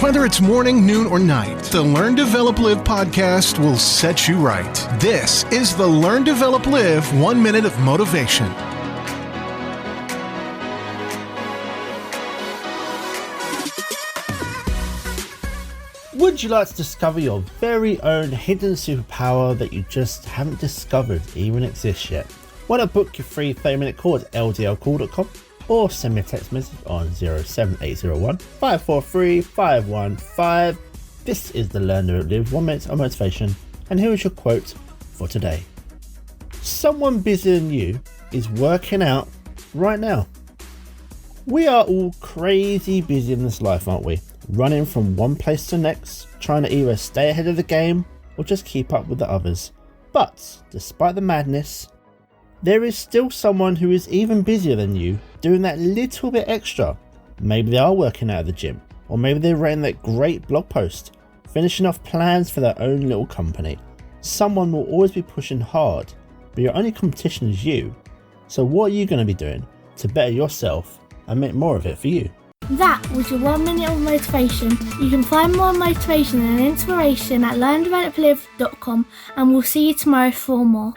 Whether it's morning, noon, or night, the Learn, Develop, Live podcast will set you right. This is the Learn, Develop, Live 1 Minute of Motivation. Would you like to discover your very own hidden superpower that you just haven't discovered even exists yet? Why not book your free 30-minute call at ldlcall.com or send me a text message on 07801 543 515. This is the Learn, Develop, Live 1 Minute of Motivation, and here is your quote for today. Someone busier than you is working out right now. We are all crazy busy in this life, aren't we? Running from one place to the next, trying to either stay ahead of the game or just keep up with the others. But despite the madness, there is still someone who is even busier than you, doing that little bit extra. Maybe they are working out of the gym, or maybe they're writing that great blog post, finishing off plans for their own little company. Someone will always be pushing hard, but your only competition is you. So what are you going to be doing to better yourself and make more of it for you? That was your 1 minute of motivation. You can find more motivation and inspiration at learndeveloplive.com, and we'll see you tomorrow for more.